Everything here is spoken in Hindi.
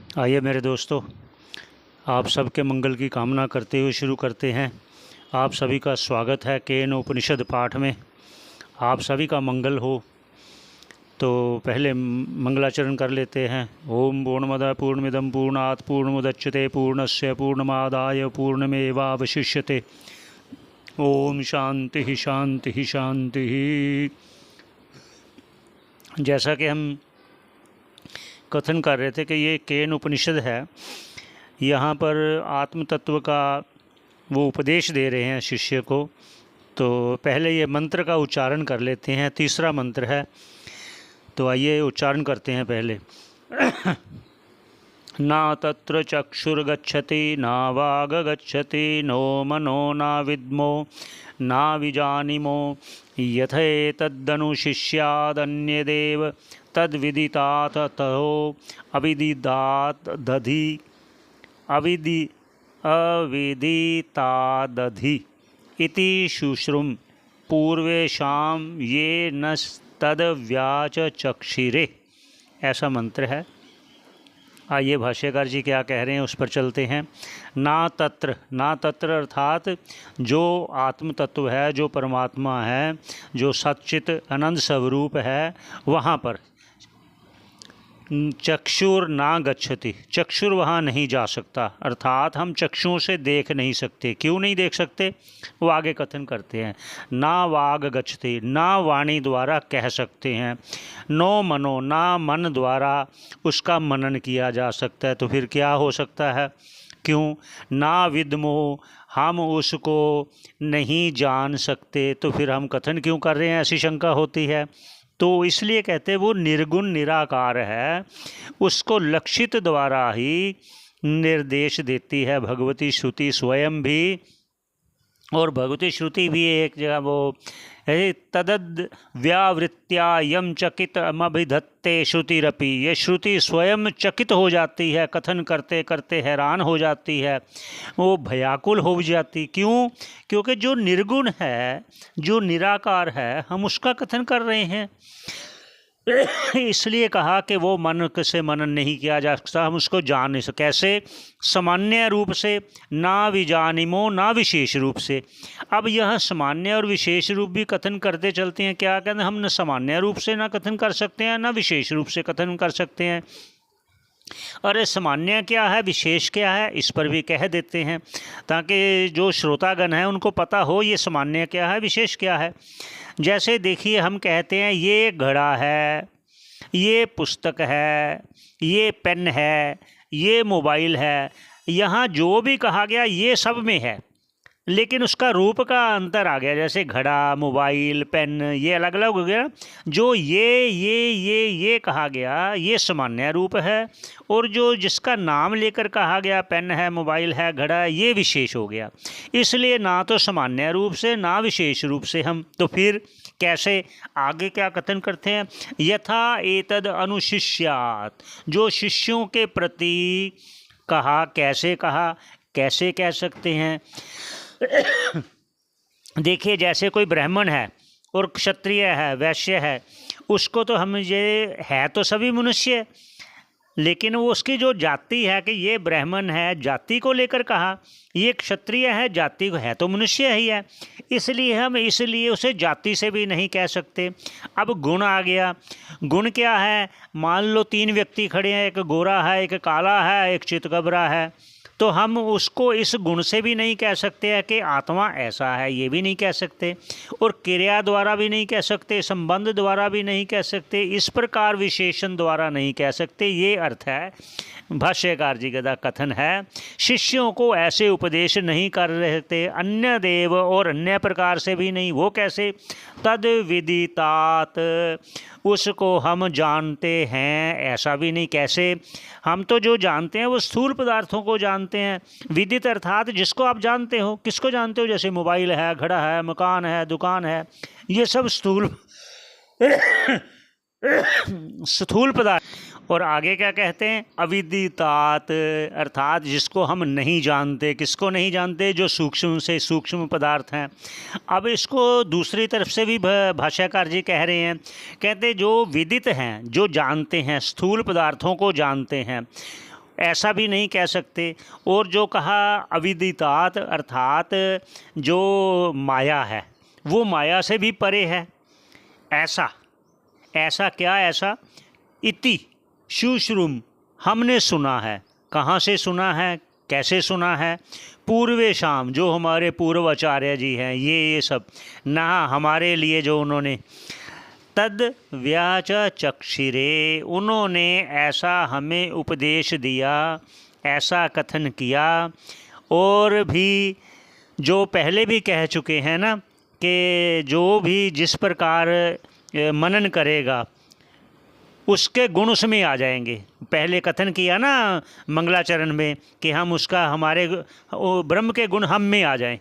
आइए मेरे दोस्तों, आप सबके मंगल की कामना करते हुए शुरू करते हैं। आप सभी का स्वागत है केन उपनिषद पाठ में। आप सभी का मंगल हो। तो पहले मंगलाचरण कर लेते हैं। ओम पूर्णमद पूर्णमिदं पूर्णात् पूर्णमुदच्यते पूर्णस्य पूर्णमादाय पूर्णमेवावशिष्यते। ओम शांति शांति शांति। जैसा कि हम कथन कर रहे थे कि ये केन उपनिषद है, यहाँ पर आत्म तत्व का वो उपदेश दे रहे हैं शिष्य को। तो पहले ये मंत्र का उच्चारण कर लेते हैं। तीसरा मंत्र है, तो आइए उच्चारण करते हैं पहले। ना तत्र चक्षुर्गच्छति ना वाग गच्छति नो मनो ना विद्मो ना विजानीमो यथेतदनुशिष्यादन्यदेव तद्विदितात् ततो अविदितात् दधि अविदितादधि इति शुश्रुम पूर्वेशाम ये नस्तद्व्याच चक्षिरे। ऐसा मंत्र है। आइए भाष्यकार जी क्या कह रहे हैं उस पर चलते हैं। ना तत्र अर्थात जो आत्म तत्व है, जो परमात्मा है, जो सच्चित अनंत स्वरूप है, वहाँ पर चक्षुर ना गच्छति, चक्षुर वहाँ नहीं जा सकता। अर्थात हम चक्षुओं से देख नहीं सकते। क्यों नहीं देख सकते, वो आगे कथन करते हैं। ना वाग गच्छति, ना वाणी द्वारा कह सकते हैं। नो मनो, ना मन द्वारा उसका मनन किया जा सकता है। तो फिर क्या हो सकता है? क्यों? ना विद्मो, हम उसको नहीं जान सकते। तो फिर हम कथन क्यों कर रहे हैं, ऐसी शंका होती है। तो इसलिए कहते हैं वो निर्गुण निराकार है, उसको लक्षित द्वारा ही निर्देश देती है भगवती श्रुति स्वयं भी। और भगवती श्रुति भी एक जगह वो तदद व्यावृत्या यम चकित अमभिधत्ते श्रुतिरपि, ये श्रुति स्वयं चकित हो जाती है, कथन करते करते हैरान हो जाती है, वो भयाकुल हो जाती। क्यों? क्योंकि जो निर्गुण है, जो निराकार है, हम उसका कथन कर रहे हैं। इसलिए कहा कि वो मन से मनन नहीं किया जा सकता, हम उसको जान नहीं सकते। कैसे? सामान्य रूप से, ना विजानिमो, ना विशेष रूप से। अब यह सामान्य और विशेष रूप भी कथन करते चलते हैं। क्या कहते हैं, हम न सामान्य रूप से ना कथन कर सकते हैं, ना विशेष रूप से कथन कर सकते हैं। अरे सामान्य क्या है, विशेष क्या है, इस पर भी कह देते हैं ताकि जो श्रोतागण हैं उनको पता हो ये सामान्य क्या है, विशेष क्या है। जैसे देखिए, हम कहते हैं ये घड़ा है, ये पुस्तक है, ये पेन है, ये मोबाइल है। यहाँ जो भी कहा गया ये सब में है, लेकिन उसका रूप का अंतर आ गया। जैसे घड़ा, मोबाइल, पेन, ये अलग अलग हो गया। जो ये कहा गया ये सामान्य रूप है, और जो जिसका नाम लेकर कहा गया, पेन है, मोबाइल है, घड़ा है, ये विशेष हो गया। इसलिए ना तो सामान्य रूप से ना विशेष रूप से हम, तो फिर कैसे? आगे क्या कथन करते हैं, यथा एतद अनुशिष्यात, जो शिष्यों के प्रति कहा। कैसे कहा, कैसे कह सकते हैं? देखिए, जैसे कोई ब्राह्मण है और क्षत्रिय है, वैश्य है, उसको तो हम ये है तो सभी मनुष्य, लेकिन वो उसकी जो जाति है कि ये ब्राह्मण है, जाति को लेकर कहा। ये क्षत्रिय है, जाति को है तो मनुष्य ही है, इसलिए हम उसे जाति से भी नहीं कह सकते। अब गुण आ गया। गुण क्या है? मान लो 3 व्यक्ति खड़े हैं, एक गोरा है, एक काला है, एक चितकबरा है। तो हम उसको इस गुण से भी नहीं कह सकते हैं कि आत्मा ऐसा है, ये भी नहीं कह सकते। और क्रिया द्वारा भी नहीं कह सकते, संबंध द्वारा भी नहीं कह सकते, इस प्रकार विशेषण द्वारा नहीं कह सकते। ये अर्थ है भाष्यकार जी का कथन है। शिष्यों को ऐसे उपदेश नहीं कर रहे थे, अन्य देव और अन्य प्रकार से भी नहीं। वो कैसे? तद विदितात, उसको हम जानते हैं, ऐसा भी नहीं। कैसे? हम तो जो जानते हैं वो स्थूल पदार्थों को जानते हैं। विदित अर्थात जिसको आप जानते हो। किसको जानते हो? जैसे मोबाइल है, घड़ा है, मकान है, दुकान है, ये सब स्थूल स्थूल पदार्थ। और आगे क्या कहते हैं? अविदितात अर्थात जिसको हम नहीं जानते। किसको नहीं जानते? जो सूक्ष्म से सूक्ष्म पदार्थ हैं। अब इसको दूसरी तरफ से भी भाष्यकार जी कह रहे हैं, कहते जो विदित हैं, जो जानते हैं, स्थूल पदार्थों को जानते हैं, ऐसा भी नहीं कह सकते। और जो कहा अविदितात अर्थात जो माया है वो माया से भी परे है। ऐसा ऐसा क्या ऐसा? इति शुश्रुम हमने सुना है। कहाँ से सुना है, कैसे सुना है? पूर्वेशाम जो हमारे पूर्वाचार्य जी हैं ये सब ना हमारे लिए जो उन्होंने तद व्याच चक्षिरे उन्होंने ऐसा हमें उपदेश दिया, ऐसा कथन किया। और भी जो पहले भी कह चुके हैं ना कि जो भी जिस प्रकार मनन करेगा उसके गुण उसमें आ जाएंगे। पहले कथन किया ना मंगलाचरण में कि हम उसका हमारे ब्रह्म के गुण हम में आ जाएं।